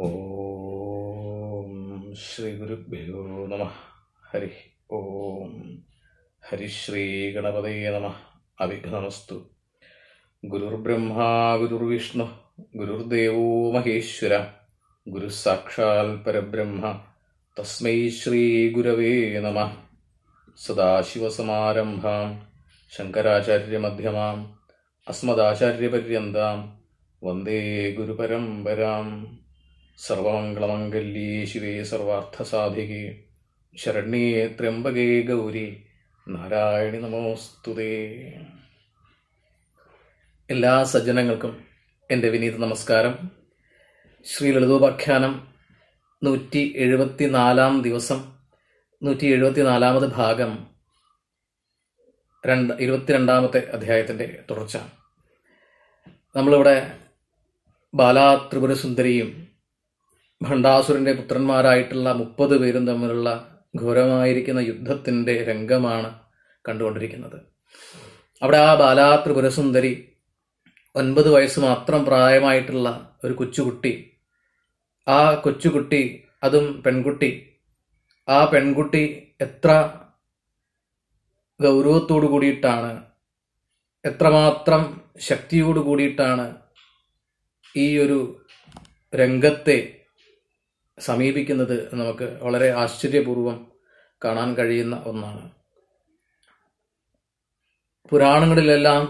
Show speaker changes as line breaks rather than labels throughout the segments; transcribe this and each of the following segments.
ഓം ശ്രീ ഗുരുഭ്യോ നമഃ. ഹരി ഓം. ഹരിശ്രീ ഗണപതയേ നമഃ. അവിഘ്നമസ്തു. ഗുരുർബ്രഹ്മാ ഗുരുർവിഷ്ണു ഗുരുർദേവോ മഹേശ്വര ഗുരു സാക്ഷാൽ പരബ്രഹ്മ തസ്മൈ ശ്രീ ഗുരവേ നമഃ. സദാശിവസമാരംഭാം ശങ്കരാചാര്യമധ്യമാം അസ്മദാചാര്യപര്യന്താം വന്ദേ ഗുരുപരമ്പരാം. സർവമംഗളമംഗല്യേ ശിവേ സർവാർത്ഥസാധികേ ശരണ്യേ ത്രയംബകേ ഗൗരി നാരായണി നമോസ്തുതേ. എല്ലാ സജ്ജനങ്ങൾക്കും എൻ്റെ വിനീത നമസ്കാരം. ശ്രീ ലളിതോപാഖ്യാനം 174 ദിവസം 174 ഭാഗം 22 അധ്യായത്തിൻ്റെ തുടർച്ച. നമ്മളിവിടെ ബാലാ ത്രിപുരസുന്ദരിയും ഭണ്ഡാസുരന്റെ പുത്രന്മാരായിട്ടുള്ള 30 പേരും തമ്മിലുള്ള ഘോരമായിരിക്കുന്ന യുദ്ധത്തിന്റെ രംഗമാണ് കണ്ടുകൊണ്ടിരിക്കുന്നത്. അവിടെ ആ ബാലാ ത്രിപുരസുന്ദരി 9 വയസ്സ് മാത്രം പ്രായമായിട്ടുള്ള ഒരു കൊച്ചുകുട്ടി, ആ കൊച്ചുകുട്ടി, അതും പെൺകുട്ടി, ആ പെൺകുട്ടി എത്ര ഗൗരവത്തോടു കൂടിയിട്ടാണ്, എത്രമാത്രം ശക്തിയോടു കൂടിയിട്ടാണ് ഈ ഒരു രംഗത്തെ സമീപിക്കുന്നത് നമുക്ക് വളരെ ആശ്ചര്യപൂർവം കാണാൻ കഴിയുന്ന ഒന്നാണ്. പുരാണങ്ങളിലെല്ലാം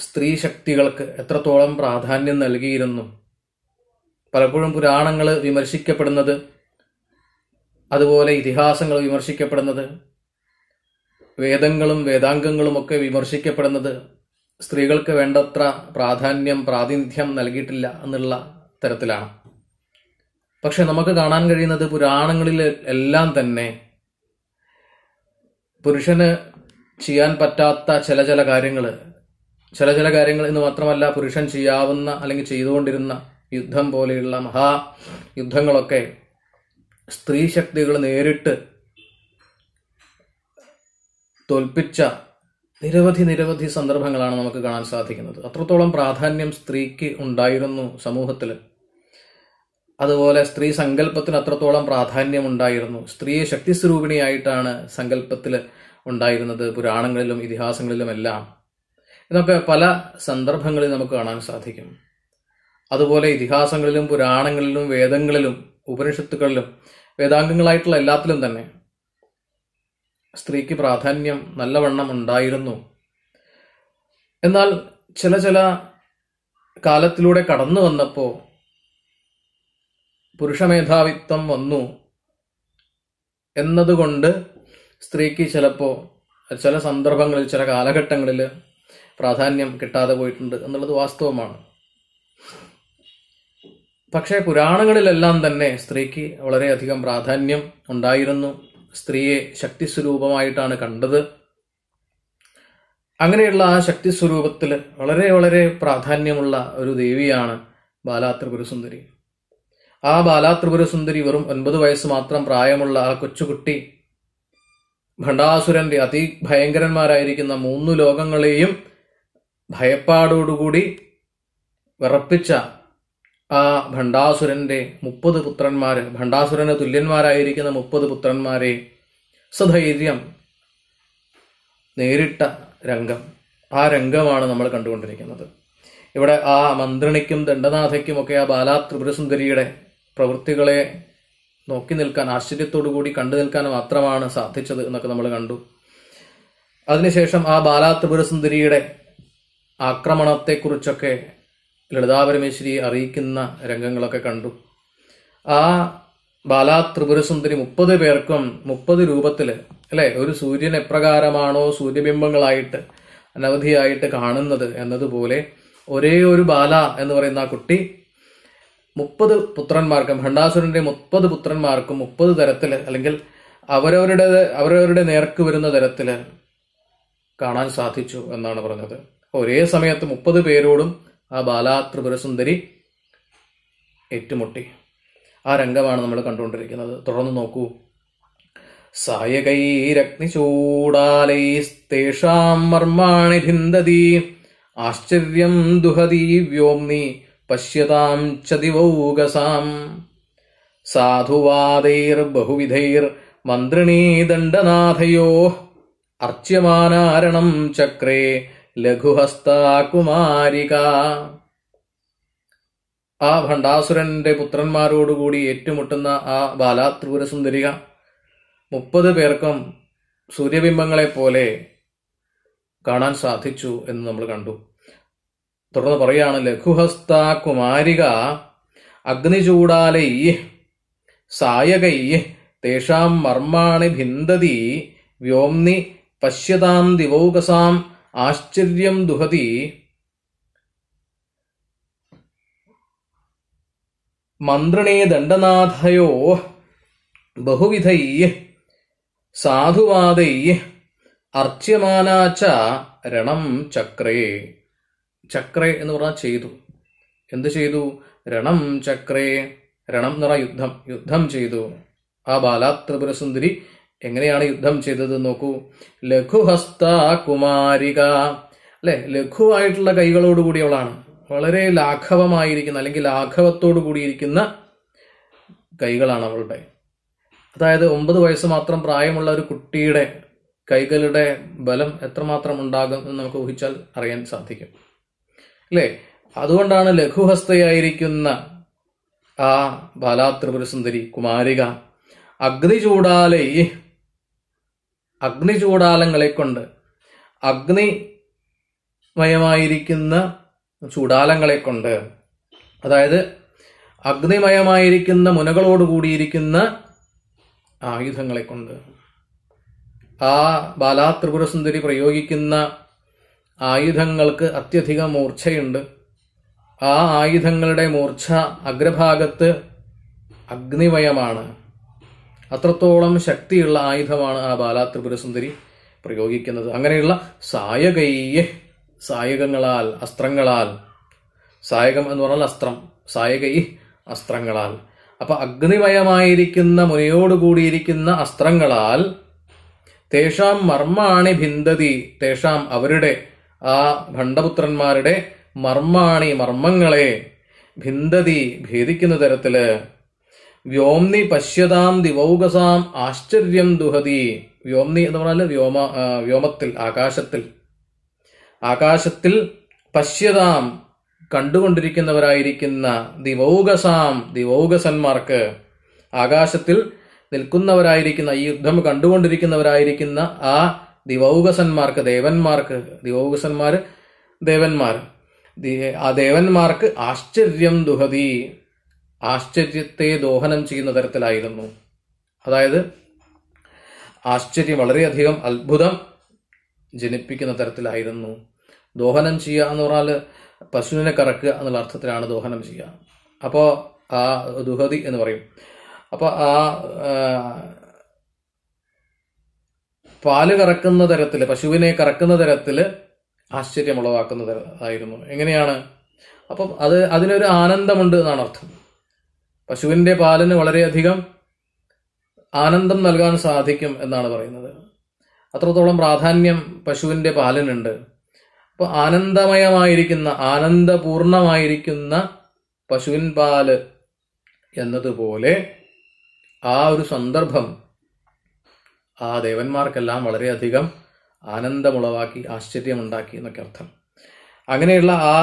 സ്ത്രീ ശക്തികൾക്ക് എത്രത്തോളം പ്രാധാന്യം നൽകിയിരുന്നു. പലപ്പോഴും പുരാണങ്ങൾ വിമർശിക്കപ്പെടുന്നത്, അതുപോലെ ഇതിഹാസങ്ങൾ വിമർശിക്കപ്പെടുന്നത്, വേദങ്ങളും വേദാംഗങ്ങളുമൊക്കെ വിമർശിക്കപ്പെടുന്നത് സ്ത്രീകൾക്ക് വേണ്ടത്ര പ്രാതിനിധ്യം നൽകിയിട്ടില്ല എന്നുള്ള തരത്തിലാണ്. പക്ഷെ നമുക്ക് കാണാൻ കഴിയുന്നത് പുരാണങ്ങളിൽ എല്ലാം തന്നെ പുരുഷന് ചെയ്യാൻ പറ്റാത്ത ചില കാര്യങ്ങൾ എന്ന് മാത്രമല്ല, പുരുഷൻ ചെയ്യാവുന്ന അല്ലെങ്കിൽ ചെയ്തുകൊണ്ടിരുന്ന യുദ്ധം പോലെയുള്ള മഹായുദ്ധങ്ങളൊക്കെ സ്ത്രീ ശക്തികൾ നേരിട്ട് തോൽപ്പിച്ച നിരവധി സന്ദർഭങ്ങളാണ് നമുക്ക് കാണാൻ സാധിക്കുന്നത്. അത്രത്തോളം പ്രാധാന്യം സ്ത്രീക്ക് ഉണ്ടായിരുന്നു സമൂഹത്തിൽ. അതുപോലെ സ്ത്രീ സങ്കല്പത്തിന് അത്രത്തോളം പ്രാധാന്യം ഉണ്ടായിരുന്നു. സ്ത്രീയെ ശക്തിസ്വരൂപിണിയായിട്ടാണ് സങ്കല്പത്തിൽ ഉണ്ടായിരുന്നത് പുരാണങ്ങളിലും ഇതിഹാസങ്ങളിലും എല്ലാം. ഇതൊക്കെ പല സന്ദർഭങ്ങളിൽ നമുക്ക് കാണാൻ സാധിക്കും. അതുപോലെ ഇതിഹാസങ്ങളിലും പുരാണങ്ങളിലും വേദങ്ങളിലും ഉപനിഷത്തുകളിലും വേദാംഗങ്ങളായിട്ടുള്ള എല്ലാത്തിലും തന്നെ സ്ത്രീക്ക് പ്രാധാന്യം നല്ലവണ്ണം ഉണ്ടായിരുന്നു. എന്നാൽ ചില കാലത്തിലൂടെ കടന്നു വന്നപ്പോൾ പുരുഷമേധാവിത്വം വന്നു എന്നതുകൊണ്ട് സ്ത്രീക്ക് ചിലപ്പോൾ ചില സന്ദർഭങ്ങളിൽ, ചില കാലഘട്ടങ്ങളിൽ പ്രാധാന്യം കിട്ടാതെ പോയിട്ടുണ്ട് എന്നുള്ളത് വാസ്തവമാണ്. പക്ഷേ പുരാണങ്ങളിലെല്ലാം തന്നെ സ്ത്രീക്ക് വളരെയധികം പ്രാധാന്യം ഉണ്ടായിരുന്നു. സ്ത്രീയെ ശക്തിസ്വരൂപമായിട്ടാണ് കണ്ടത്. അങ്ങനെയുള്ള ആ ശക്തിസ്വരൂപത്തിൽ വളരെ പ്രാധാന്യമുള്ള ഒരു ദേവിയാണ് ബാലാ ത്രിപുരസുന്ദരി. ആ ബാലാ ത്രിപുരസുന്ദരി വെറും 9 വയസ്സ് മാത്രം പ്രായമുള്ള ആ കൊച്ചുകുട്ടി ഭണ്ഡാസുരന്റെ അതിഭയങ്കരന്മാരായിരിക്കുന്ന 3 ലോകങ്ങളെയും ഭയപ്പാടോടുകൂടി വിറപ്പിച്ച ആ ഭണ്ഡാസുരന്റെ 30 പുത്രന്മാര്, ഭണ്ഡാസുരന് തുല്യന്മാരായിരിക്കുന്ന 30 പുത്രന്മാരെ സധൈര്യം നേരിട്ട രംഗം, ആ രംഗമാണ് നമ്മൾ കണ്ടുകൊണ്ടിരിക്കുന്നത്. ഇവിടെ ആ മന്ത്രിണിക്കും ദണ്ഡനാഥയ്ക്കുമൊക്കെ ആ ബാലാ ത്രിപുരസുന്ദരിയുടെ പ്രവൃത്തികളെ നോക്കി നിൽക്കാൻ, ആശ്ചര്യത്തോടു കൂടി കണ്ടു നിൽക്കാൻ മാത്രമാണ് സാധിച്ചത് എന്നൊക്കെ നമ്മൾ കണ്ടു. അതിനുശേഷം ആ ബാലാ ത്രിപുരസുന്ദരിയുടെ ആക്രമണത്തെക്കുറിച്ചൊക്കെ ലളിതാപരമേശ്വരി അറിയിക്കുന്ന രംഗങ്ങളൊക്കെ കണ്ടു. ആ ബാലാ ത്രിപുരസുന്ദരി 30 പേർക്കും 30 രൂപത്തിൽ, അല്ലെ, ഒരു സൂര്യൻ എപ്രകാരമാണോ സൂര്യബിംബങ്ങളായിട്ട് അനവധിയായിട്ട് കാണുന്നത് എന്നതുപോലെ ഒരേ ഒരു ബാല എന്ന് പറയുന്ന ആ കുട്ടി 30 പുത്രന്മാർക്കും, ഭണ്ഡാസുരന്റെ 30 പുത്രന്മാർക്കും 30 തരത്തിൽ, അല്ലെങ്കിൽ അവരവരുടെ നേർക്ക് വരുന്ന തരത്തിൽ കാണാൻ സാധിച്ചു എന്നാണ് പറഞ്ഞത്. ഒരേ സമയത്ത് 30 പേരോടും ആ ബാലാ ത്രിപുരസുന്ദരി ഏറ്റുമുട്ടി. ആ രംഗമാണ് നമ്മൾ കണ്ടുകൊണ്ടിരിക്കുന്നത്. തുടർന്ന് നോക്കൂ. സായകൈരഗ്നിചൂടാലൈസ്തേഷാം മർമാണി ഭിന്ദതി ആശ്ചര്യം ദുഹതി വ്യോംനി പശ്യതാം ച ദിവൗകസാം. സാധുവാദൈർ ബഹുവിധൈർ മന്ത്രിണീ ദണ്ഡനാഥയോ അർച്യമാനാരണം ചക്രേ ലഘുഹസ്താ കുമാരിക. ആ ഭണ്ഡാസുരന്റെ പുത്രന്മാരോടുകൂടി ഏറ്റുമുട്ടുന്ന ആ ബാലാത്രിപുര സുന്ദരിക 30 പേർക്കും സൂര്യബിംബങ്ങളെ പോലെ കാണാൻ സാധിച്ചു എന്ന് നമ്മൾ കണ്ടു. തുടർന്ന് പറയാണ്, ലഘുഹസ്ത കുമാരിക അഗ്നിചൂടാലൈ സായകൈ തേഷാം മർമാണി ഭിന്ദതി വ്യോംനി പശ്യതാം ദിവൗകസാം ആശ്ചര്യം ദുഹതി മന്ത്രിണേ ദണ്ഡനാഥയോ ബഹുവിധൈ സാധുവാദൈ അർച്യമാനാച്ച രണം ചക്രേ. ചക്രേ എന്ന് പറഞ്ഞാൽ ചെയ്തു. എന്ത് ചെയ്തു? രണം ചക്രേ. രണം എന്ന് പറഞ്ഞാൽ യുദ്ധം ചെയ്തു. ആ ബാലാത്രിപുര സുന്ദരി എങ്ങനെയാണ് യുദ്ധം ചെയ്തത് നോക്കൂ. ലഘുഹസ്ത കുമാരിക, അല്ലെ, ലഘുവായിട്ടുള്ള കൈകളോടുകൂടിയവളാണ്. വളരെ ലാഘവമായിരിക്കുന്ന അല്ലെങ്കിൽ ലാഘവത്തോടു കൂടിയിരിക്കുന്ന കൈകളാണ് അവളുടെ. അതായത് 9 വയസ്സ് മാത്രം പ്രായമുള്ള ഒരു കുട്ടിയുടെ കൈകളുടെ ബലം എത്രമാത്രം ഉണ്ടാകും എന്ന് നമുക്ക് ഊഹിച്ചാൽ അറിയാൻ സാധിക്കും, അല്ലേ? അതുകൊണ്ടാണ് ലഘുഹസ്തയായിരിക്കുന്ന ആ ബാലാത്രിപുര സുന്ദരി കുമാരിക അഗ്നിചൂടാലങ്ങളെ കൊണ്ട്, അഗ്നിമയമായിരിക്കുന്ന ചൂടാലങ്ങളെ കൊണ്ട്, അതായത് അഗ്നിമയമായിരിക്കുന്ന മുനകളോടുകൂടിയിരിക്കുന്ന ആയുധങ്ങളെ കൊണ്ട്, ആ ബാലാത്രിപുര സുന്ദരി പ്രയോഗിക്കുന്ന ആയുധങ്ങൾക്ക് അത്യധികം മൂർച്ഛയുണ്ട്. ആ ആയുധങ്ങളുടെ മൂർച്ഛ അഗ്രഭാഗത്ത് അഗ്നിമയമാണ്. അത്രത്തോളം ശക്തിയുള്ള ആയുധമാണ് ആ ബാലാത്രിപുര സുന്ദരി പ്രയോഗിക്കുന്നത്. അങ്ങനെയുള്ള സായകങ്ങളാൽ, അസ്ത്രങ്ങളാൽ, സായകം എന്ന് പറഞ്ഞാൽ അസ്ത്രം, സായകൈ അസ്ത്രങ്ങളാൽ, അപ്പൊ അഗ്നിമയമായിരിക്കുന്ന മുനയോടുകൂടിയിരിക്കുന്ന അസ്ത്രങ്ങളാൽ തേഷാം മർമാണി ഭിന്ദതി, തേഷാം അവരുടെ, ആ ഭണ്ഡപുത്രന്മാരുടെ മർമ്മങ്ങളെ ഭിന്ദതി ഭേദിക്കുന്ന തരത്തില് വ്യോംനി പശ്യതാം ദിവൗകസാം ആശ്ചര്യം ദുഹതി. വ്യോംനി എന്ന് പറഞ്ഞാൽ വ്യോമത്തിൽ, ആകാശത്തിൽ പശ്യതാം കണ്ടുകൊണ്ടിരിക്കുന്നവരായിരിക്കുന്ന ദിവൗകസന്മാർക്ക്, ആകാശത്തിൽ നിൽക്കുന്നവരായിരിക്കുന്ന, ഈ യുദ്ധം കണ്ടുകൊണ്ടിരിക്കുന്നവരായിരിക്കുന്ന ആ ദിവൗകസന്മാർക്ക്, ആ ദേവന്മാർക്ക് ആശ്ചര്യം ദുഹതി, ആശ്ചര്യത്തെ ദോഹനം ചെയ്യുന്ന തരത്തിലായിരുന്നു. അതായത് ആശ്ചര്യം, വളരെയധികം അത്ഭുതം ജനിപ്പിക്കുന്ന തരത്തിലായിരുന്നു. ദോഹനം ചെയ്യുക എന്ന് പറഞ്ഞാൽ പശുവിനെ കറക്കുക എന്നുള്ള അർത്ഥത്തിലാണ് ദോഹനം ചെയ്യുക. അപ്പോ ആ ദുഹതി എന്ന് പറയും. അപ്പൊ ആ പാല് കറക്കുന്ന തരത്തില്, പശുവിനെ കറക്കുന്ന തരത്തില് ആശ്ചര്യം ഉളവാക്കുന്നതായിരുന്നു. എങ്ങനെയാണ്? അപ്പം അതിനൊരു ആനന്ദമുണ്ട് എന്നാണ് അർത്ഥം. പശുവിന്റെ പാലിന് വളരെയധികം ആനന്ദം നൽകാൻ സാധിക്കും എന്നാണ് പറയുന്നത്. അത്രത്തോളം പ്രാധാന്യം പശുവിന്റെ പാലിനുണ്ട്. അപ്പൊ ആനന്ദമയമായിരിക്കുന്ന, ആനന്ദപൂർണമായിരിക്കുന്ന പശുവിൻ പാല് എന്നതുപോലെ ആ ഒരു സന്ദർഭം ആ ദേവന്മാർക്കെല്ലാം വളരെയധികം ആനന്ദമുളവാക്കി, ആശ്ചര്യമുണ്ടാക്കി എന്നൊക്കെ അർത്ഥം. അങ്ങനെയുള്ള ആ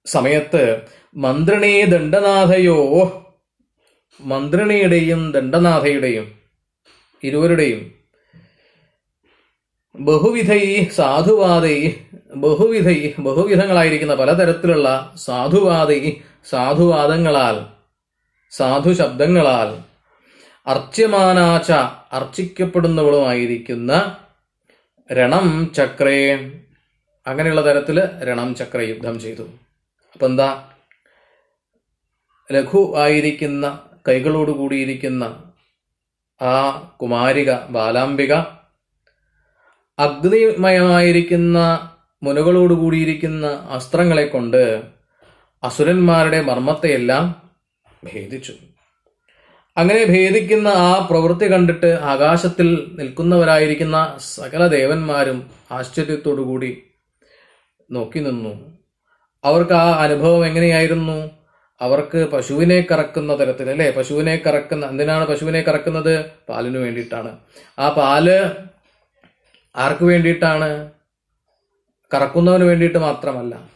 സമയത്ത് മന്ത്രിണീ ദണ്ഡനാഥയോ, മന്ത്രിണിയുടെയും ദണ്ഡനാഥയുടെയും ഇരുവരുടെയും ബഹുവിധൈ സാധുവാദൈ, ബഹുവിധങ്ങളായിരിക്കുന്ന പലതരത്തിലുള്ള സാധുവാദങ്ങളാൽ, സാധു ശബ്ദങ്ങളാൽ അർച്യമാനാച്ച അർച്ചിക്കപ്പെടുന്നവളുമായിരിക്കുന്ന രണം ചക്രേ, അങ്ങനെയുള്ള തരത്തില് രണം ചക്ര യുദ്ധം ചെയ്തു. അപ്പൊ എന്താ? ലഘു ആയിരിക്കുന്ന കൈകളോടുകൂടിയിരിക്കുന്ന ആ കുമാരിക, ബാലാംബിക അഗ്നിമയമായിരിക്കുന്ന മുനകളോടുകൂടിയിരിക്കുന്ന അസ്ത്രങ്ങളെ കൊണ്ട് അസുരന്മാരുടെ മർമ്മത്തെയെല്ലാം ഭേദിച്ചു. അങ്ങനെ ഭേദിക്കുന്ന ആ പ്രവൃത്തി കണ്ടിട്ട് ആകാശത്തിൽ നിൽക്കുന്നവരായിരിക്കുന്ന സകല ദേവന്മാരും ആശ്ചര്യത്തോടുകൂടി നോക്കി നിന്നു. അവർക്ക് ആ അനുഭവം എങ്ങനെയായിരുന്നു? അവർക്ക് പശുവിനെ കറക്കുന്ന തരത്തിൽ, അല്ലെ, പശുവിനെ കറക്കുന്ന, എന്തിനാണ് പശുവിനെ കറക്കുന്നത്? പാലിനു വേണ്ടിയിട്ടാണ്. ആ പാല് ആർക്ക് വേണ്ടിയിട്ടാണ്? കറക്കുന്നവന് വേണ്ടിയിട്ട് മാത്രമല്ല,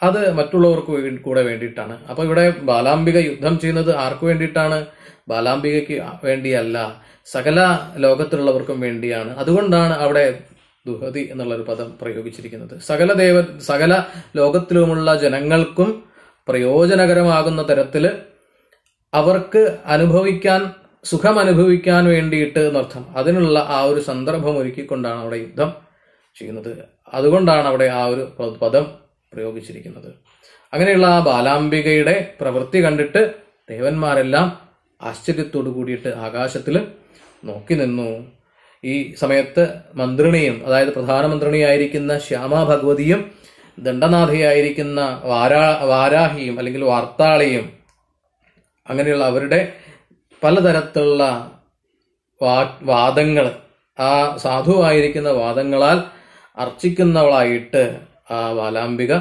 അത് മറ്റുള്ളവർക്ക് കൂടെ വേണ്ടിയിട്ടാണ്. അപ്പൊ ഇവിടെ ബാലാംബിക യുദ്ധം ചെയ്യുന്നത് ആർക്ക് വേണ്ടിയിട്ടാണ്? ബാലാംബികയ്ക്ക് വേണ്ടിയല്ല, സകല ലോകത്തിലുള്ളവർക്കും വേണ്ടിയാണ്. അതുകൊണ്ടാണ് അവിടെ ദുഹതി എന്നുള്ളൊരു പദം പ്രയോഗിച്ചിരിക്കുന്നത്. സകല ലോകത്തിലുമുള്ള ജനങ്ങൾക്കും പ്രയോജനകരമാകുന്ന തരത്തില് അവർക്ക് സുഖം അനുഭവിക്കാൻ വേണ്ടിയിട്ട് എന്നർത്ഥം. അതിനുള്ള ആ ഒരു സന്ദർഭം ഒരുക്കിക്കൊണ്ടാണ് അവിടെ യുദ്ധം ചെയ്യുന്നത്. അതുകൊണ്ടാണ് അവിടെ ആ ഒരു പദം പ്രയോഗിച്ചിരിക്കുന്നത്. അങ്ങനെയുള്ള ആ ബാലാംബികയുടെ പ്രവൃത്തി കണ്ടിട്ട് ദേവന്മാരെല്ലാം ആശ്ചര്യത്തോടു കൂടിയിട്ട് ആകാശത്തിൽ നോക്കി നിന്നു. ഈ സമയത്ത് മന്ത്രിണിയും, അതായത് പ്രധാനമന്ത്രിണിയായിരിക്കുന്ന ശ്യാമാ ഭഗവതിയും ദണ്ഡനാഥിയായിരിക്കുന്ന വാരാഹിയും അല്ലെങ്കിൽ വാർത്താളിയും, അങ്ങനെയുള്ള അവരുടെ പലതരത്തിലുള്ള വാദങ്ങൾ, ആ സാധുവായിരിക്കുന്ന വാദങ്ങളാൽ അർച്ചിക്കുന്നവളായിട്ട് ആ ബാലാംബിക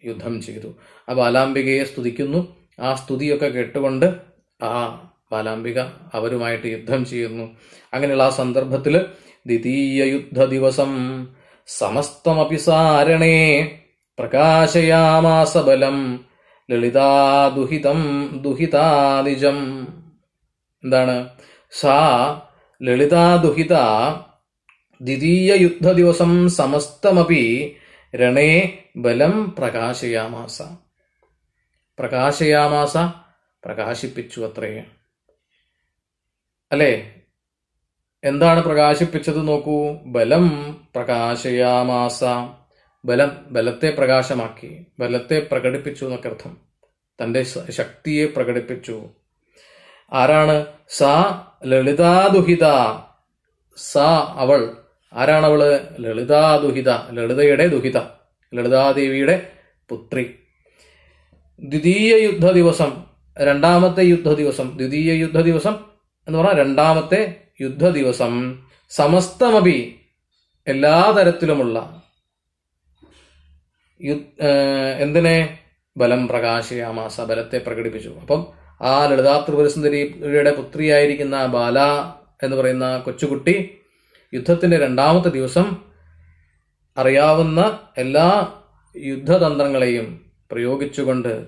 യുദ്ധം ചെയ്തു. ആ ബാലാംബികയെ സ്തുതിക്കുന്നു. ആ സ്തുതിയൊക്കെ കേട്ടുകൊണ്ട് ആ ബാലാംബിക അവരുമായിട്ട് യുദ്ധം ചെയ്യുന്നു. അങ്ങനെയുള്ള ആ സന്ദർഭത്തിൽ ദ്വിതീയ യുദ്ധ ദിവസം സമസ്തമപി സാരണേ പ്രകാശയാമാസ ബലം ലളിതാദുഹിതാനിജം. എന്താണ്? സാ ലളിതാദുഹിത ദ്വിതീയ യുദ്ധ ദിവസം സമസ്തമപി രണേ ബലം പ്രകാശയാമാസ. പ്രകാശയാമാസ, പ്രകാശിപ്പിച്ചു അത്രേ. അല്ലേ? എന്താണ് പ്രകാശിപ്പിച്ചത് നോക്കൂ. ബലം പ്രകാശയാമാസ. ബലത്തെ പ്രകാശമാക്കി, ബലത്തെ പ്രകടിപ്പിച്ചു എന്നൊക്കെ അർത്ഥം. തന്റെ ശക്തിയെ പ്രകടിപ്പിച്ചു. ആരാണ്? സാ ലളിതാദുഹിത. സാ അവൾ. ആരാണവള്? ലളിതാദുഹിത, ലളിതയുടെ ദുഹിത, ലളിതാദേവിയുടെ പുത്രി. ദ്വിതീയ യുദ്ധ ദിവസം, രണ്ടാമത്തെ യുദ്ധ ദിവസം, ദ്വിതീയ യുദ്ധ ദിവസം എന്ന് പറഞ്ഞാൽ രണ്ടാമത്തെ യുദ്ധ ദിവസം, സമസ്തമപി എല്ലാ തരത്തിലുമുള്ള എന്തിനെ? ബലം പ്രകാശയാമാസ, ബലത്തെ പ്രകടിപ്പിച്ചു. അപ്പം ആ ലളിതാ ത്രിപുരസുന്ദരിയുടെ പുത്രിയായിരിക്കുന്ന ബാല എന്ന് പറയുന്ന കൊച്ചുകുട്ടി യുദ്ധത്തിന്റെ രണ്ടാമത്തെ ദിവസം അറിയാവുന്ന എല്ലാ യുദ്ധതന്ത്രങ്ങളെയും പ്രയോഗിച്ചുകൊണ്ട്,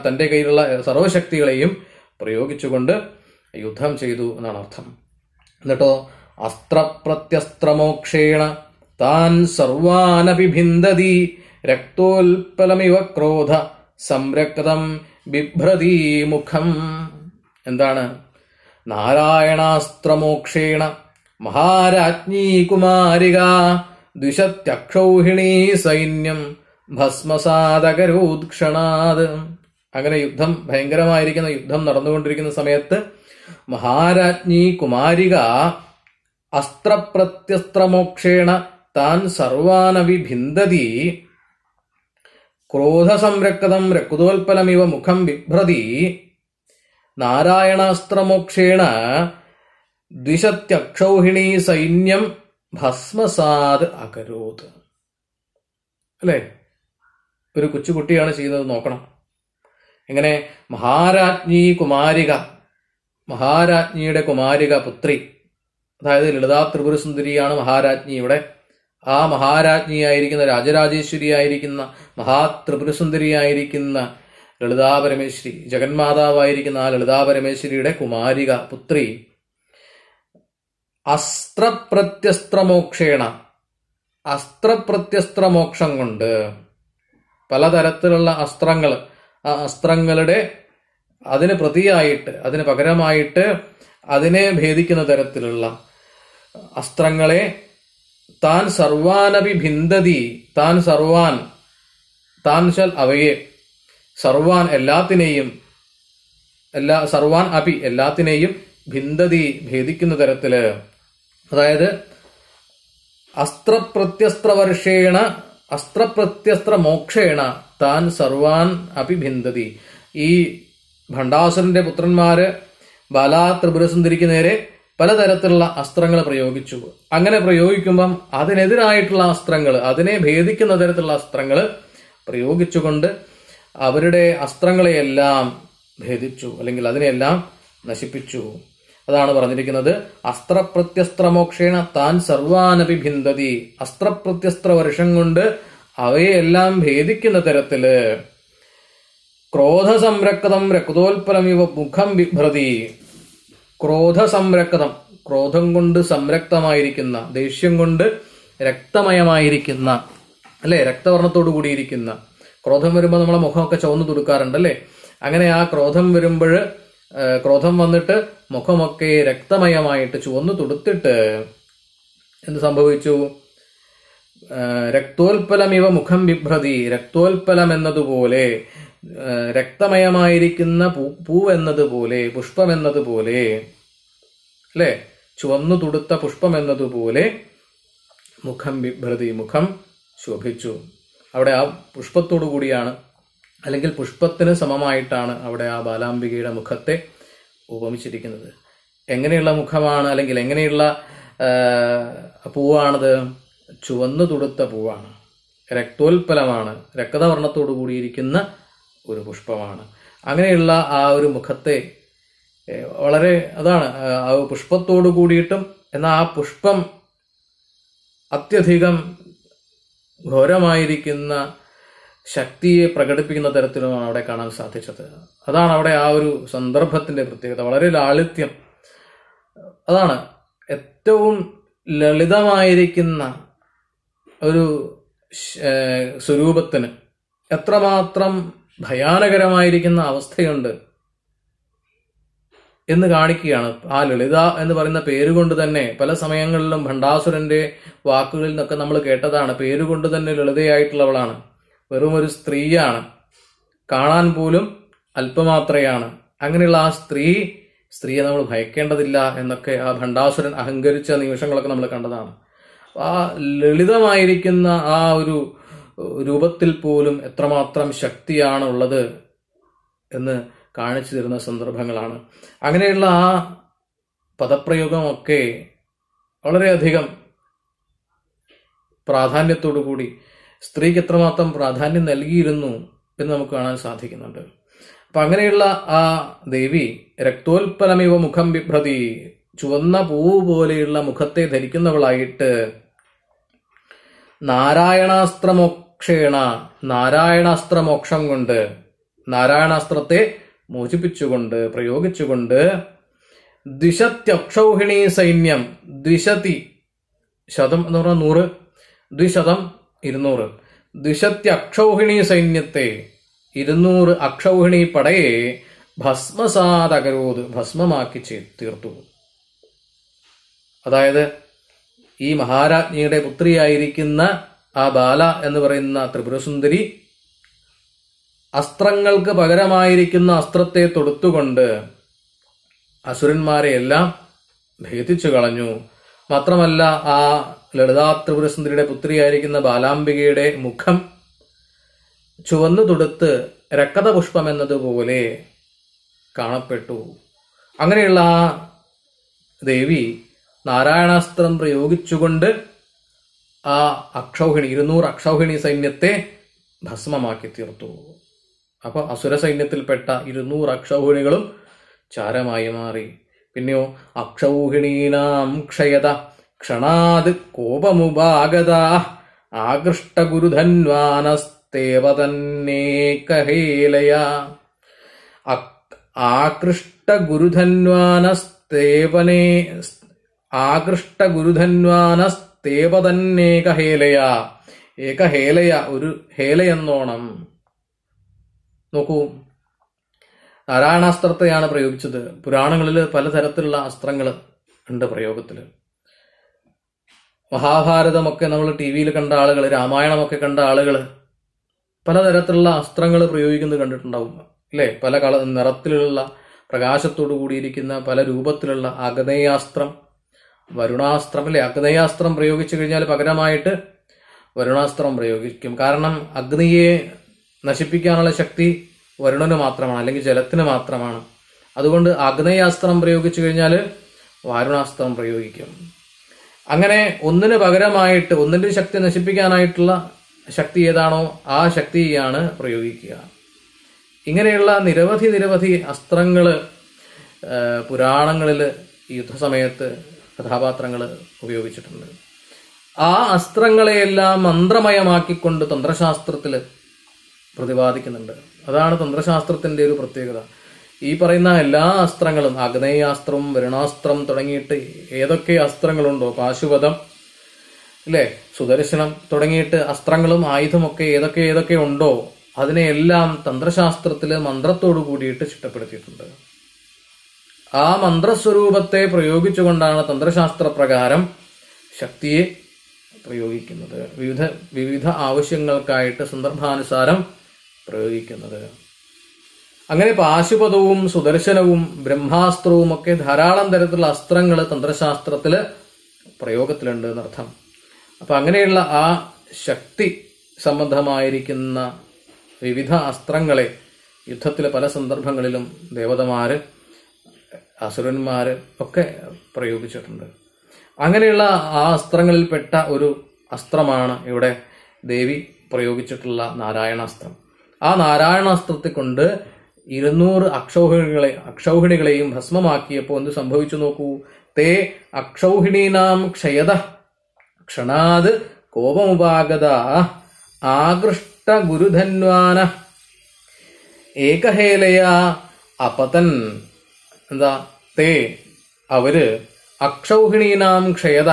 തന്റെ കയ്യിലുള്ള സർവശക്തികളെയും പ്രയോഗിച്ചുകൊണ്ട് യുദ്ധം ചെയ്തു എന്നാണ് അർത്ഥം. എന്നിട്ടോ അസ്ത്രപ്രത്യസ്ത്രമോക്ഷേണ താൻ സർവാനഭിഭിന്ദതി രക്തോൽപലമിവ ക്രോധ സംരക്തം ബിഭ്രതി മുഖം. എന്താണ്? നാരായണാസ്ത്രമോക്ഷേണ മഹാരാജ്ഞീ കുമാരിക ദ്വിശത്യക്ഷൗഹിണീ സൈന്യം ഭസ്മസാദകരോത്ക്ഷണാത്. അങ്ങനെ യുദ്ധം, ഭയങ്കരമായിരിക്കുന്ന യുദ്ധം നടന്നുകൊണ്ടിരിക്കുന്ന സമയത്ത് മഹാരാജ്ഞി കുമാരിക അസ്ത്രപ്രത്യസ്ത്രമോക്ഷേണ താൻ സർവാനഭിഭിന്ദതി ക്രോധസംരക്തം രക്തോൽപലമിവ മുഖം ബിഭ്രതി നാരായണാസ്ത്രമോക്ഷേണ ദ്വിശത്യക്ഷൗഹിണീ സൈന്യം ഭസ്മസാദ് അകരോത്. അല്ലേ? ഒരു കൊച്ചുകുട്ടിയാണ് ചെയ്യുന്നത്, നോക്കണം. എങ്ങനെ? മഹാരാജ്ഞി കുമാരിക, മഹാരാജ്ഞിയുടെ കുമാരിക പുത്രി, അതായത് ലളിതാ ത്രിപുരസുന്ദരിയാണ് മഹാരാജ്ഞി. ഇവിടെ ആ മഹാരാജ്ഞിയായിരിക്കുന്ന, രാജരാജേശ്വരിയായിരിക്കുന്ന, മഹാത്രിപുരസുന്ദരിയായിരിക്കുന്ന ലളിതാ പരമേശ്വരി, ജഗന്മാതാവായിരിക്കുന്ന ആ ലളിതാ പരമേശ്വരിയുടെ കുമാരിക പുത്രി അസ്ത്രപ്രത്യസ്ത്രമോക്ഷേണ, അസ്ത്രപ്രത്യസ്ത്രമോക്ഷം കൊണ്ട് പലതരത്തിലുള്ള അസ്ത്രങ്ങൾ, ആ അസ്ത്രങ്ങളുടെ അതിന് പ്രതിയായിട്ട്, അതിന് പകരമായിട്ട് അതിനെ ഭേദിക്കുന്ന തരത്തിലുള്ള അസ്ത്രങ്ങളെ താൻ സർവാനഭിഭിന്ദതി, താൻ സർവാൻ, താൻ ശൽ അവയെ, സർവാൻ എല്ലാത്തിനെയും, സർവാൻ അപി എല്ലാത്തിനെയും, ഭിന്ദതി ഭേദിക്കുന്ന തരത്തില്, അതായത് അസ്ത്രപ്രത്യസ്ത്രവർഷേണ അസ്ത്രപ്രത്യസ്ത്രമോക്ഷേണ താൻ സർവാൻ അഭിഭിന്ദതി. ഈ ഭണ്ഡാസുരന്റെ പുത്രന്മാര് ബാലാ ത്രിപുരസുന്ദരിക്ക് നേരെ പലതരത്തിലുള്ള അസ്ത്രങ്ങൾ പ്രയോഗിച്ചു. അങ്ങനെ പ്രയോഗിക്കുമ്പം അതിനെതിരായിട്ടുള്ള അസ്ത്രങ്ങൾ, അതിനെ ഭേദിക്കുന്ന തരത്തിലുള്ള അസ്ത്രങ്ങൾ പ്രയോഗിച്ചുകൊണ്ട് അവരുടെ അസ്ത്രങ്ങളെയെല്ലാം ഭേദിച്ചു, അല്ലെങ്കിൽ അതിനെയെല്ലാം നശിപ്പിച്ചു. അതാണ് പറഞ്ഞിരിക്കുന്നത്, അസ്ത്രപ്രത്യസ്ത്രമോക്ഷേണ താൻ സർവാനപി ഭിന്ദതി. അസ്ത്രപ്രത്യസ്ത്ര വർഷം കൊണ്ട് അവയെല്ലാം ഭേദിക്കുന്ന തരത്തില് ക്രോധസംരക്തം രക്തോൽപലമിവ മുഖം ബിഭ്രതി. ക്രോധസംരക്തം, ക്രോധം കൊണ്ട് സംരക്തമായിരിക്കുന്ന, ദേഷ്യം കൊണ്ട് രക്തമയമായിരിക്കുന്ന, അല്ലെ, രക്തവർണ്ണത്തോടു കൂടിയിരിക്കുന്ന. ക്രോധം വരുമ്പോൾ നമ്മളെ മുഖമൊക്കെ ചുവന്നു തുടുക്കാറുണ്ട്, അല്ലെ? അങ്ങനെ ആ ക്രോധം വരുമ്പോൾ, ക്രോധം വന്നിട്ട് മുഖമൊക്കെ രക്തമയമായിട്ട് ചുവന്നു തുടുത്തിട്ട് എന്ത് സംഭവിച്ചു? രക്തോൽപലമിവ മുഖം ബിഭ്രതി. രക്തോൽപലം എന്നതുപോലെ, രക്തമയമായിരിക്കുന്ന പൂവെന്നതുപോലെ, പുഷ്പം എന്നതുപോലെ, അല്ലെ, ചുവന്നു തുടുത്ത പുഷ്പം എന്നതുപോലെ മുഖം ബിഭ്രതി, മുഖം ശോഭിച്ചു. അവിടെ ആ പുഷ്പത്തോടു കൂടിയാണ്, അല്ലെങ്കിൽ പുഷ്പത്തിന് സമമായിട്ടാണ് അവിടെ ആ ബാലാംബികയുടെ മുഖത്തെ ഉപമിച്ചിരിക്കുന്നത്. എങ്ങനെയുള്ള മുഖമാണ്, അല്ലെങ്കിൽ എങ്ങനെയുള്ള പൂവാണത്? ചുവന്നു തുടുത്ത പൂവാണ്, രക്തോൽപലമാണ്, രക്തവർണ്ണത്തോടു കൂടിയിരിക്കുന്ന ഒരു പുഷ്പമാണ്. അങ്ങനെയുള്ള ആ ഒരു മുഖത്തെ വളരെ, അതാണ് ആ പുഷ്പത്തോടു കൂടിയിട്ടും, എന്നാൽ ആ പുഷ്പം അത്യധികം ഘോരമായിരിക്കുന്ന ശക്തിയെ പ്രകടിപ്പിക്കുന്ന തരത്തിലുമാണ് അവിടെ കാണാൻ സാധിച്ചത്. അതാണ് അവിടെ ആ ഒരു സന്ദർഭത്തിന്റെ പ്രത്യേകത, വളരെ ലാളിത്യം. അതാണ് ഏറ്റവും ലളിതമായിരിക്കുന്ന ഒരു സ്വരൂപത്തിന് എത്രമാത്രം ഭയാനകരമായിരിക്കുന്ന അവസ്ഥയുണ്ട് എന്ന് കാണിക്കുകയാണ്. ആ ലളിത എന്ന് പറയുന്ന പേരുകൊണ്ട് തന്നെ പല സമയങ്ങളിലും ഭണ്ഡാസുരന്റെ വാക്കുകളിൽ നിന്നൊക്കെ നമ്മൾ കേട്ടതാണ്. പേരുകൊണ്ട് തന്നെ ലളിതയായിട്ടുള്ളവളാണ്, വെറും ഒരു സ്ത്രീയാണ്, കാണാൻ പോലും അല്പമാത്രയാണ്. അങ്ങനെയുള്ള ആ സ്ത്രീയെ നമ്മൾ ഭയക്കേണ്ടതില്ല എന്നൊക്കെ ആ ഭണ്ഡാസുരൻ അഹങ്കരിച്ച നിമിഷങ്ങളൊക്കെ നമ്മൾ കണ്ടതാണ്. ആ ലളിതമായിരിക്കുന്ന ആ ഒരു രൂപത്തിൽ പോലും എത്രമാത്രം ശക്തിയാണ് ഉള്ളത് എന്ന് കാണിച്ചു തരുന്ന സന്ദർഭങ്ങളാണ്. അങ്ങനെയുള്ള ആ പദപ്രയോഗമൊക്കെ വളരെയധികം പ്രാധാന്യത്തോടു കൂടി സ്ത്രീക്ക് എത്രമാത്രം പ്രാധാന്യം നൽകിയിരുന്നു എന്ന് നമുക്ക് കാണാൻ സാധിക്കുന്നുണ്ട്. അപ്പൊ അങ്ങനെയുള്ള ആ ദേവി രക്തോൽപലമിവ മുഖം ബിഭ്രതി, ചുവന്ന പൂവ് പോലെയുള്ള മുഖത്തെ ധരിക്കുന്നവളായിട്ട് നാരായണാസ്ത്രമോക്ഷേണ, നാരായണാസ്ത്രമോക്ഷം കൊണ്ട്, നാരായണാസ്ത്രത്തെ മോചിപ്പിച്ചുകൊണ്ട്, പ്രയോഗിച്ചുകൊണ്ട്, ദ്വിശത്യക്ഷൗഹിണി സൈന്യം, ദ്വിശതി ശതം എന്ന് പറഞ്ഞാൽ 100, ദ്വിശതം 200, ദ്വിശത്യക്ഷൗഹിണി സൈന്യത്തെ, 200 അക്ഷൗഹിണി പടയെ ഭസ്മസാദകരോത്, ഭസ്മമാക്കി തീർത്തു. അതായത് ഈ മഹാരാജ്ഞിയുടെ പുത്രിയായിരിക്കുന്ന ആ ബാല എന്ന് പറയുന്ന ത്രിപുരസുന്ദരി അസ്ത്രങ്ങൾക്ക് പകരമായിരിക്കുന്ന അസ്ത്രത്തെ തൊടുത്തുകൊണ്ട് അസുരന്മാരെയെല്ലാം ഭേദിച്ചു കളഞ്ഞു. മാത്രമല്ല ആ ലളിതാ ത്രിപുരസുന്ദരിയുടെ പുത്രിയായിരിക്കുന്ന ബാലാംബികയുടെ മുഖം ചുവന്നു തൊടുത്ത് രക്തപുഷ്പം എന്നതുപോലെ കാണപ്പെട്ടു. അങ്ങനെയുള്ള ആ ദേവി നാരായണാസ്ത്രം പ്രയോഗിച്ചുകൊണ്ട് ആ അക്ഷൗഹിണി, 200 അക്ഷൗഹിണി സൈന്യത്തെ ഭസ്മമാക്കി തീർത്തു. അപ്പൊ അസുര സൈന്യത്തിൽപ്പെട്ട 200 അക്ഷൗഹിണികളും ചാരമായി മാറി. പിന്നെയോ അക്ഷൗഹിണീനാം ക്ഷയത ക്ഷണാത് കോപമുപാഗത ആകൃഷ്ടഗുരുധന്വാനസ്തേവതന്നേകഹേലയ, ആകൃഷ്ടഗുരുധന്വാനസ്തേവതന്നേകഹേലയ, ഏകഹേലയ, ഒരു ഹേലയെന്നോണം. നോക്കൂ, നാരായണാസ്ത്രത്തെയാണ് പ്രയോഗിച്ചത്. പുരാണങ്ങളിൽ പലതരത്തിലുള്ള അസ്ത്രങ്ങൾ ഉണ്ട് പ്രയോഗത്തില്. മഹാഭാരതമൊക്കെ നമ്മൾ ടി-വിയിൽ കണ്ട ആളുകൾ, രാമായണമൊക്കെ കണ്ട ആളുകൾ പലതരത്തിലുള്ള അസ്ത്രങ്ങൾ പ്രയോഗിക്കുന്നത് കണ്ടിട്ടുണ്ടാവും, അല്ലെ? പല നിറത്തിലുള്ള പ്രകാശത്തോടു കൂടിയിരിക്കുന്ന പല രൂപത്തിലുള്ള ആഗ്നേയാസ്ത്രം, വരുണാസ്ത്രം, അല്ലെ? ആഗ്നേയാസ്ത്രം പ്രയോഗിച്ചു കഴിഞ്ഞാൽ പകരമായിട്ട് വരുണാസ്ത്രം പ്രയോഗിക്കും. കാരണം അഗ്നിയെ നശിപ്പിക്കാനുള്ള ശക്തി വരുണന് മാത്രമാണ്, അല്ലെങ്കിൽ ജലത്തിന് മാത്രമാണ്. അതുകൊണ്ട് ആഗ്നേയാസ്ത്രം പ്രയോഗിച്ചു കഴിഞ്ഞാൽ വാരുണാസ്ത്രം പ്രയോഗിക്കും. അങ്ങനെ ഒന്നിന് പകരമായിട്ട്, ഒന്നിന്റെ ശക്തി നശിപ്പിക്കാനായിട്ടുള്ള ശക്തി ഏതാണോ ആ ശക്തിയാണ് പ്രയോഗിക്കുക. ഇങ്ങനെയുള്ള നിരവധി അസ്ത്രങ്ങള് പുരാണങ്ങളിൽ യുദ്ധസമയത്ത് കഥാപാത്രങ്ങൾ ഉപയോഗിച്ചിട്ടുണ്ട്. ആ അസ്ത്രങ്ങളെയെല്ലാം മന്ത്രമയമാക്കിക്കൊണ്ട് തന്ത്രശാസ്ത്രത്തില് പ്രതിപാദിക്കുന്നുണ്ട്. അതാണ് തന്ത്രശാസ്ത്രത്തിന്റെ ഒരു പ്രത്യേകത. ഈ പറയുന്ന എല്ലാ അസ്ത്രങ്ങളും, ആഗ്നേയാസ്ത്രം, വരുണാസ്ത്രം തുടങ്ങിയിട്ട് ഏതൊക്കെ അസ്ത്രങ്ങളുണ്ടോ, പാശുപതം അല്ലെ, സുദർശനം തുടങ്ങിയിട്ട് അസ്ത്രങ്ങളും ആയുധമൊക്കെ ഏതൊക്കെ ഉണ്ടോ അതിനെയെല്ലാം തന്ത്രശാസ്ത്രത്തില് മന്ത്രത്തോടു കൂടിയിട്ട് ചിട്ടപ്പെടുത്തിയിട്ടുണ്ട്. ആ മന്ത്രസ്വരൂപത്തെ പ്രയോഗിച്ചുകൊണ്ടാണ് തന്ത്രശാസ്ത്ര പ്രകാരം ശക്തിയെ പ്രയോഗിക്കുന്നത്, വിവിധ ആവശ്യങ്ങൾക്കായിട്ട് സന്ദർഭാനുസാരം പ്രയോഗിക്കുന്നത്. അങ്ങനെ പാശുപതവും സുദർശനവും ബ്രഹ്മാസ്ത്രവും ഒക്കെ ധാരാളം തരത്തിലുള്ള അസ്ത്രങ്ങൾ തന്ത്രശാസ്ത്രത്തില് പ്രയോഗത്തിലുണ്ട് എന്നർത്ഥം. അപ്പൊ അങ്ങനെയുള്ള ആ ശക്തി സംബന്ധമായിരിക്കുന്ന വിവിധ അസ്ത്രങ്ങളെ യുദ്ധത്തിലെ പല സന്ദർഭങ്ങളിലും ദേവതമാര്, അസുരന്മാര് ഒക്കെ പ്രയോഗിച്ചിട്ടുണ്ട്. അങ്ങനെയുള്ള ആ അസ്ത്രങ്ങളിൽപ്പെട്ട ഒരു അസ്ത്രമാണ് ഇവിടെ ദേവി പ്രയോഗിച്ചിട്ടുള്ള നാരായണാസ്ത്രം. ആ നാരായണാസ്ത്രത്തെ കൊണ്ട് 200 അക്ഷൗഹിണികളെയും ഭസ്മമാക്കിയപ്പോൾ എന്ത് സംഭവിച്ചു നോക്കൂ. തേ അക്ഷൗഹിണീനാം ക്ഷയത ക്ഷണാത് കോപമുപാഗത ആകൃഷ്ട ഗുരുധന്വാന ഏകഹേലയാ അപതൻ. എന്താ? തേ അവര് അക്ഷൗഹിണീനാം ക്ഷയത,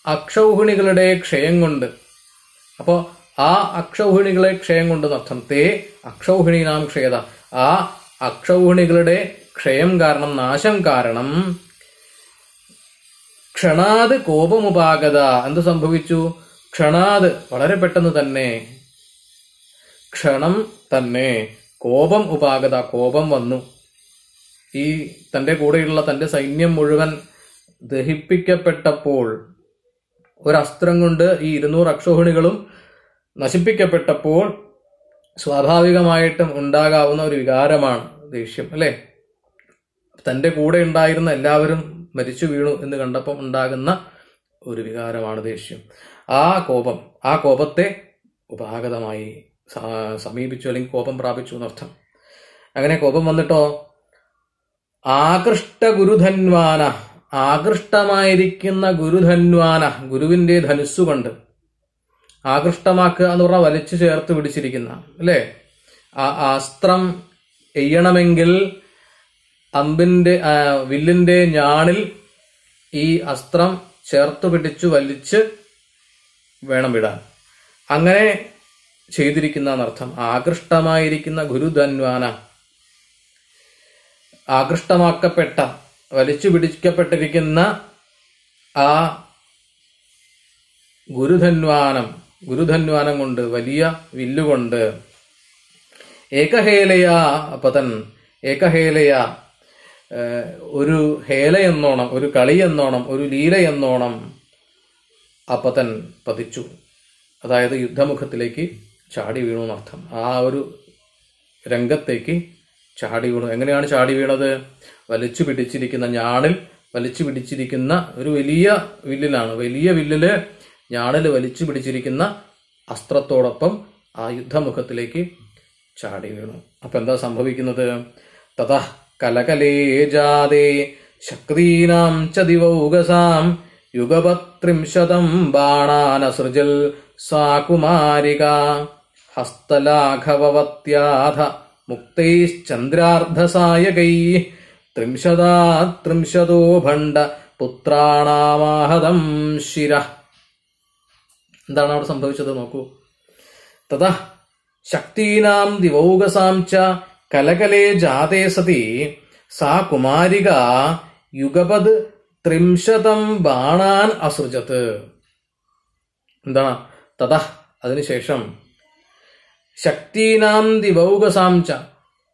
അക്ഷൗഹിണികളുടെ ക്ഷയം കൊണ്ട്. അപ്പോ ആ അക്ഷൗഹിണികളെ ക്ഷയം കൊണ്ട് എന്നർത്ഥം. തേ അക്ഷൗഹിണീനാം ക്ഷയത, ആ അക്ഷൗഹിണികളുടെ ക്ഷയം കാരണം, നാശം കാരണം ക്ഷണാത് കോപമുപാഗത. എന്ത് സംഭവിച്ചു? ക്ഷണാത് വളരെ പെട്ടെന്ന് തന്നെ, ക്ഷണം തന്നെ കോപം ഉപാഗത, കോപം വന്നു. ഈ തന്റെ കൂടെയുള്ള തന്റെ സൈന്യം മുഴുവൻ ദഹിപ്പിക്കപ്പെട്ടപ്പോൾ, ഒരസ്ത്രം കൊണ്ട് ഈ 200 അക്ഷൗഹിണികളും നശിപ്പിക്കപ്പെട്ടപ്പോൾ സ്വാഭാവികമായിട്ടും ഉണ്ടാകാവുന്ന ഒരു വികാരമാണ് ദേഷ്യം, അല്ലെ? തന്റെ കൂടെ ഉണ്ടായിരുന്ന എല്ലാവരും മരിച്ചു വീണു എന്ന് കണ്ടപ്പോൾ ഉണ്ടാകുന്ന ഒരു വികാരമാണ് ദേഷ്യം. ആ കോപത്തെ ഉപാഗതമായി സമീപിച്ചു, അല്ലെങ്കിൽ കോപം പ്രാപിച്ചു എന്നർത്ഥം. അങ്ങനെ കോപം വന്നിട്ടോ ആകൃഷ്ട ഗുരുധന്വാന, ആകൃഷ്ടമായിരിക്കുന്ന ഗുരുധന്വാന, ഗുരുവിന്റെ ധനുസ്സുകൊണ്ട്. ആകൃഷ്ടമാക്കുക എന്ന് പറഞ്ഞാൽ വലിച്ചു ചേർത്ത് പിടിച്ചിരിക്കുന്ന, അല്ലെ? ആ അസ്ത്രം എയ്യണമെങ്കിൽ വില്ലിന്റെ ഞാണിൽ ഈ അസ്ത്രം ചേർത്ത് പിടിച്ചു വലിച്ച് വേണം വിടാൻ. അങ്ങനെ ചെയ്തിരിക്കുന്ന എന്നർത്ഥം. ആകൃഷ്ടമായിരിക്കുന്ന ഗുരുധന്വാന, ആകൃഷ്ടമാക്കപ്പെട്ട, വലിച്ചു പിടിക്കപ്പെട്ടിരിക്കുന്ന ആ ഗുരുധന്വാനം കൊണ്ട്, വലിയ വില്ലുകൊണ്ട്. ഏകഹേലയ പതൻ, ഏകഹേലയ ഒരു ഹേല എന്നോണം, ഒരു കളി എന്നോണം, ഒരു ലീല എന്നോണം അപ്പതൻ പതിച്ചു. അതായത് യുദ്ധമുഖത്തിലേക്ക് ചാടി വീണു എന്നർത്ഥം. ആ ഒരു രംഗത്തേക്ക് ചാടി വീണു. എങ്ങനെയാണ് ചാടി വീണത്? വലിച്ചു പിടിച്ചിരിക്കുന്ന ഞാണിൽ വലിച്ചു പിടിച്ചിരിക്കുന്ന ഒരു വലിയ വില്ലിലാണ്. വലിയ വില്ലില് ഞാണിൽ വലിച്ചു പിടിച്ചിരിക്കുന്ന അസ്ത്രത്തോടൊപ്പം ആ യുദ്ധമുഖത്തിലേക്ക് ചാടി വീണു. അപ്പൊ എന്താ സംഭവിക്കുന്നത്? തഥാ കലകലേ ജാതേ ശക്രീനാം ച ദിവൗകസാം യുഗപത്രിംശതം ബാണാനസൃജൽ സാ കുമാരിക ഹസ്തലാഘവവത്യാഥ മുക്തൈശ്ചന്ദ്രാർദ്ധസായകൈ ത്രിംശതോ ഭണ്ഡ പുത്രാണാമാഹതം ശിര. എന്താണ് അവിടെ സംഭവിച്ചത് നോക്കൂ. തഥാ ശക്തീനാം ദിവൗകസാം ച കലകലേ ജാതേ സതി സാ കുമാരിക യുഗപത് 30 ബാണാൻ അസൃജത്. എന്താണ്? തഥാ അതിനുശേഷം ശക്തീനാം ദിവൗകസാം ച,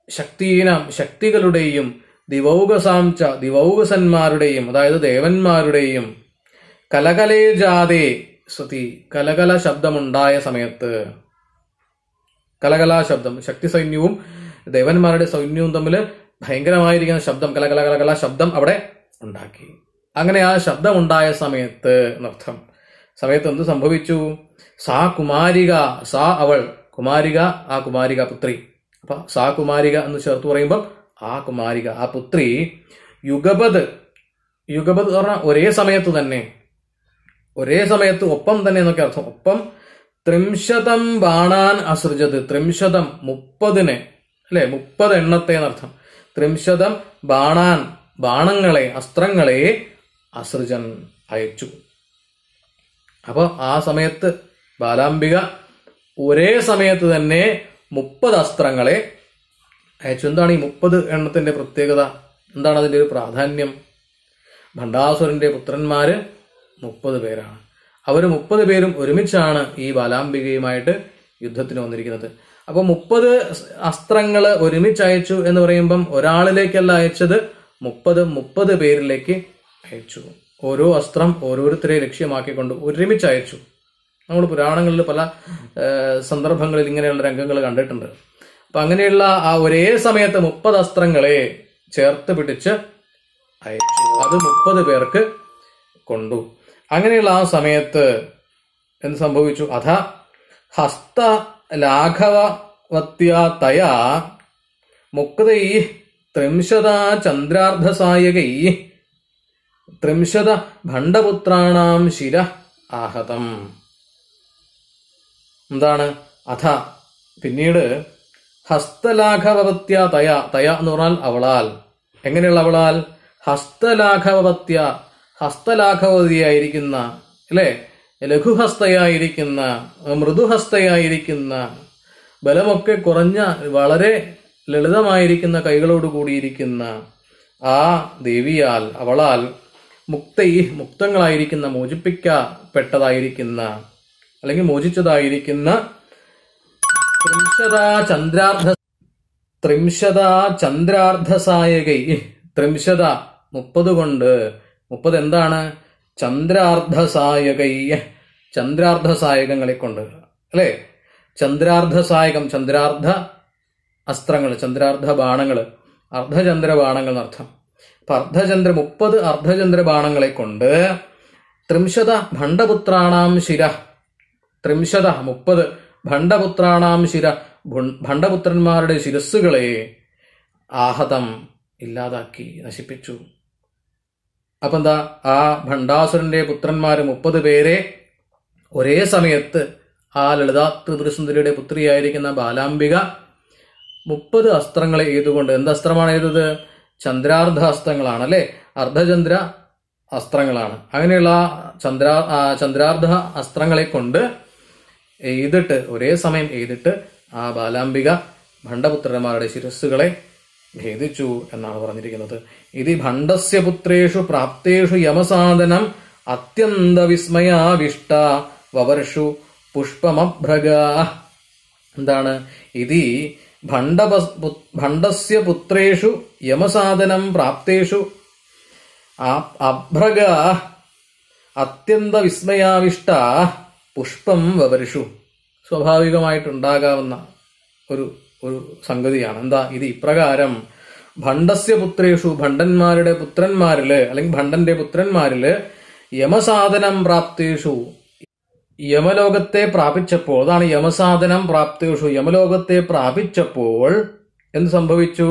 ശക്തീനാം ശക്തികളുടെയും, ദിവൗകസാം ച ദിവൗകസന്മാരുടെയും, അതായത് ദേവന്മാരുടെയും, കലകലേ ജാതേ സതി കലകല ശബ്ദമുണ്ടായ സമയത്ത്, കലകലാ ശബ്ദം, ശക്തി സൈന്യവും ദേവന്മാരുടെ സൈന്യവും തമ്മിൽ ഭയങ്കരമായിരിക്കുന്ന ശബ്ദം, കലകല ശബ്ദം അവിടെ ഉണ്ടാക്കി. അങ്ങനെ ആ ശബ്ദം ഉണ്ടായ സമയത്ത് എന്നർത്ഥം. സമയത്ത് എന്ത് സംഭവിച്ചു? സാ കുമാരിക, സാ അവൾ, കുമാരിക ആ കുമാരിക പുത്രി, അപ്പൊ സാ കുമാരിക എന്ന് ചേർത്ത് പറയുമ്പോൾ ആ കുമാരിക, ആ പുത്രി യുഗപത് എന്ന് പറഞ്ഞാൽ ഒരേ സമയത്ത് ഒപ്പം തന്നെ എന്നൊക്കെ അർത്ഥം. ഒപ്പം ത്രിംശതം ബാണാൻ അസൃജത്, ത്രിംശതം 30 അല്ലെ, 30 എണ്ണത്തെ എന്നർത്ഥം. ത്രിംശതം ബാണാൻ, ബാണങ്ങളെ, അസ്ത്രങ്ങളെ അസൃജൻ അയച്ചു. അപ്പൊ ആ സമയത്ത് ബാലാംബിക ഒരേ സമയത്ത് തന്നെ 30 അസ്ത്രങ്ങളെ അയച്ചു. എന്താണ് ഈ 30 എണ്ണത്തിന്റെ പ്രത്യേകത? എന്താണ് അതിന്റെ ഒരു പ്രാധാന്യം? ഭണ്ഡാസുരന്റെ പുത്രന്മാര് 30 പേരാണ്. അവർ 30 പേരും ഒരുമിച്ചാണ് ഈ ബാലാംബികയുമായിട്ട് യുദ്ധത്തിന് വന്നിരിക്കുന്നത്. അപ്പൊ 30 അസ്ത്രങ്ങൾ ഒരുമിച്ച് അയച്ചു എന്ന് പറയുമ്പം ഒരാളിലേക്കല്ല അയച്ചത്, 30 പേരിലേക്ക് അയച്ചു. ഓരോ അസ്ത്രം ഓരോരുത്തരെ ലക്ഷ്യമാക്കിക്കൊണ്ട് ഒരുമിച്ച് അയച്ചു. നമ്മൾ പുരാണങ്ങളിൽ പല സന്ദർഭങ്ങളിൽ ഇങ്ങനെയുള്ള രംഗങ്ങൾ കണ്ടിട്ടുണ്ട്. അപ്പൊ അങ്ങനെയുള്ള ആ ഒരേ സമയത്ത് 30 അസ്ത്രങ്ങളെ ചേർത്ത് പിടിച്ച് അയച്ചു. അത് 30 പേർക്ക് കൊണ്ടു. അങ്ങനെയുള്ള ആ സമയത്ത് എന്ത് സംഭവിച്ചു? അഥ ഹസ്ത ലാഘവത്യാ തയാ മുക്തൈ 30 ചന്ദ്രാർദ്ധസായകൈ 30 ഭണ്ഡപുത്രാണാം ശിര ആഹതം. എന്താണ്? അഥ പിന്നീട് ഹസ്തലാഘവത്യ തയ എന്ന് പറഞ്ഞാൽ അവളാൽ. എങ്ങനെയുള്ള അവളാൽ? ഹസ്തലാഘവത്യ, ഹസ്തലാഘവതിയായിരിക്കുന്ന അല്ലെ, ലഘുഹസ്തയായിരിക്കുന്ന, മൃദുഹസ്തയായിരിക്കുന്ന, ബലമൊക്കെ കുറഞ്ഞ വളരെ ലളിതമായിരിക്കുന്ന കൈകളോട് കൂടിയിരിക്കുന്ന ആ ദേവിയാൽ, അവളാൽ മുക്തങ്ങളായിരിക്കുന്ന, മോചിപ്പിക്കപ്പെട്ടതായിരിക്കുന്ന അല്ലെങ്കിൽ മോചിച്ചതായിരിക്കുന്ന 30 ചന്ദ്രാർദ്ധസായകൈ, 30 കൊണ്ട് 30 എന്താണ്? ചന്ദ്രാർദ്ധസായകൈ, ചന്ദ്രാർദ്ധസായകങ്ങളെ കൊണ്ട് അല്ലെ. ചന്ദ്രാർദ്ധസായകം, ചന്ദ്രാർദ്ധ അസ്ത്രങ്ങൾ, ചന്ദ്രാർദ്ധ ബാണങ്ങള്, അർദ്ധചന്ദ്ര ബാണങ്ങൾ എന്നർത്ഥം. അപ്പൊ 30 അർദ്ധചന്ദ്ര ബാണങ്ങളെ കൊണ്ട് 30 ഭണ്ഡപുത്രാണാം ശിര, 30 ഭണ്ഡപുത്രാണാം ശിര, ഭണ്ഡപുത്രന്മാരുടെ ശിരസ്സുകളെ ആഹതം ഇല്ലാതാക്കി, നശിപ്പിച്ചു. അപ്പൊ എന്താ? ആ ഭണ്ഡാസുരന്റെ പുത്രന്മാര് 30 പേരെ ഒരേ സമയത്ത് ആ ലളിതാ ത്രിപുരസുന്ദരിയുടെ പുത്രിയായിരിക്കുന്ന ബാലാംബിക 30 അസ്ത്രങ്ങളെ എയ്തുകൊണ്ട്, എന്തസ്ത്രമാണ് എയ്തത്? ചന്ദ്രാർദ്ധ അസ്ത്രങ്ങളാണ് അല്ലെ, അർദ്ധചന്ദ്ര അസ്ത്രങ്ങളാണ്. അങ്ങനെയുള്ള ചന്ദ്രാർദ്ധ അസ്ത്രങ്ങളെ കൊണ്ട് എയ്തിട്ട്, ഒരേ സമയം എയ്തിട്ട് ആ ബാലാംബിക ഭണ്ഡപുത്രന്മാരുടെ ശിരസ്സുകളെ ഭേദിച്ചു എന്നാണ് പറഞ്ഞിരിക്കുന്നത്. ഇതി ഭണ്ഡസ്യ പുത്രേഷു പ്രാപ്തേഷു യമസാധനം അത്യന്ത വിസ്മയാവിഷ്ട വവർഷു പുഷ്പമഭ്രഗ. എന്താണ്? ഇതി ഭണ്ഡസ്യ പുത്രേഷു യമസാധനം പ്രാപ്തേഷു അഭ്രഗ അത്യന്ത വിസ്മയാവിഷ്ട പുഷ്പം വവർഷു. സ്വാഭാവികമായിട്ടുണ്ടാകാവുന്ന ഒരു സംഗതിയാണ്. എന്താ ഇത്? ഇപ്രകാരം ഭണ്ഡസ്യ പുത്രേഷു, ഭണ്ഡന്മാരുടെ പുത്രന്മാരില് അല്ലെങ്കിൽ ഭണ്ഡന്റെ പുത്രന്മാരില് യമസാധനം പ്രാപ്തേഷു, യമലോകത്തെ പ്രാപിച്ചപ്പോൾ, അതാണ് യമസാധനം പ്രാപ്തേഷു, യമലോകത്തെ പ്രാപിച്ചപ്പോൾ എന്ത് സംഭവിച്ചു?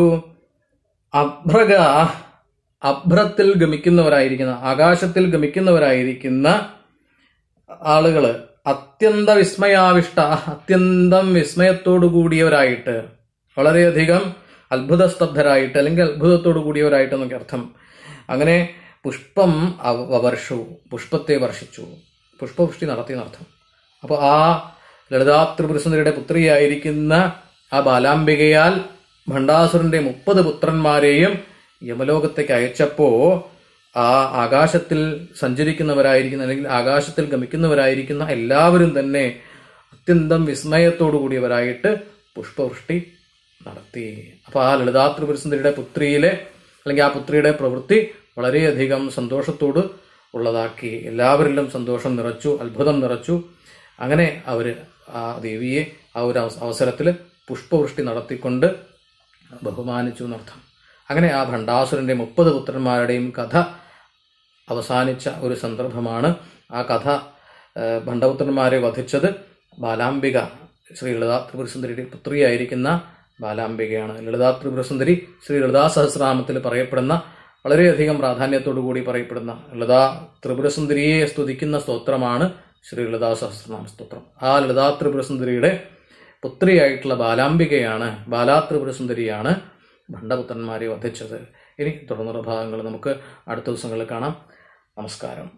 അഭ്രഗ, അഭ്രത്തിൽ ഗമിക്കുന്നവരായിരിക്കുന്ന, ആകാശത്തിൽ ഗമിക്കുന്നവരായിരിക്കുന്ന ആളുകള് അത്യന്ത വിസ്മയാവിഷ്ട, അത്യന്തം വിസ്മയത്തോടു കൂടിയവരായിട്ട്, വളരെയധികം അത്ഭുതസ്തബ്ധരായിട്ട് അല്ലെങ്കിൽ അത്ഭുതത്തോടു കൂടിയവരായിട്ട് എന്നൊക്കെ അർത്ഥം. അങ്ങനെ പുഷ്പം വർഷു, പുഷ്പത്തെ വർഷിച്ചു, പുഷ്പവൃഷ്ടി നടത്തി എന്നർത്ഥം. അപ്പൊ ആ ലളിതാ ത്രിപുരസുന്ദരിയുടെ പുത്രിയായിരിക്കുന്ന ആ ബാലാംബികയാൽ ഭണ്ഡാസുരന്റെ 30 പുത്രന്മാരെയും യമലോകത്തേക്ക് അയച്ചപ്പോ ആ ആകാശത്തിൽ സഞ്ചരിക്കുന്നവരായിരിക്കുന്ന അല്ലെങ്കിൽ ആകാശത്തിൽ ഗമിക്കുന്നവരായിരിക്കുന്ന എല്ലാവരും തന്നെ അത്യന്തം വിസ്മയത്തോടു കൂടിയവരായിട്ട് പുഷ്പവൃഷ്ടി നടത്തി. അപ്പൊ ആ ലളിതാ ത്രിപുരസുന്ദരിയുടെ പുത്രിയിലെ അല്ലെങ്കിൽ ആ പുത്രിയുടെ പ്രവൃത്തി വളരെയധികം സന്തോഷത്തോട് ഉള്ളതാക്കി. എല്ലാവരിലും സന്തോഷം നിറച്ചു, അത്ഭുതം നിറച്ചു. അങ്ങനെ അവര് ആ ദേവിയെ ആ ഒരു അവസരത്തിൽ പുഷ്പവൃഷ്ടി നടത്തിക്കൊണ്ട് ബഹുമാനിച്ചു എന്നർത്ഥം. അങ്ങനെ ആ ഭണ്ഡാസുരന്റെ 30 പുത്രന്മാരുടെയും കഥ അവസാനിച്ച ഒരു സന്ദർഭമാണ്. ആ കഥ ഭണ്ഡപുത്രന്മാരെ വധിച്ചത് ബാലാംബിക, ശ്രീ ലളിതാ ത്രിപുരസുന്ദരിയുടെ പുത്രിയായിരിക്കുന്ന ബാലാംബികയാണ്. ലളിതാ ത്രിപുരസുന്ദരി ശ്രീ ലളിതാ സഹസ്രനാമത്തിൽ പറയപ്പെടുന്ന, വളരെയധികം പ്രാധാന്യത്തോടു കൂടി പറയപ്പെടുന്ന ലളിതാ ത്രിപുരസുന്ദരിയെ സ്തുതിക്കുന്ന സ്തോത്രമാണ് ശ്രീ ലളിതാ സഹസ്രനാമ സ്തോത്രം. ആ ലളിതാ ത്രിപുരസുന്ദരിയുടെ പുത്രിയായിട്ടുള്ള ബാലാംബികയാണ്, ബാലാ ത്രിപുരസുന്ദരിയാണ് ഭണ്ഡപുത്രന്മാരെ വധിച്ചത്. ഇനി തുടർന്നുള്ള ഭാഗങ്ങൾ നമുക്ക് അടുത്ത ദിവസങ്ങളിൽ കാണാം. നമസ്കാരം.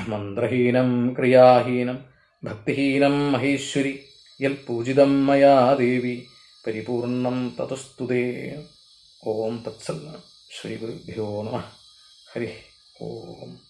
മന്ത്രഹീനം ക്രിയാഹീനം ഭക്തിഹീനം മഹേശ്വരി യൽ പൂജിതം മയാ ദേവി പരിപൂർണം തതസ്തുതേ. ഓം തത്സൽ. ശ്രീ ഗുരുഭ്യോ നമഃ. ഹരി ഓം.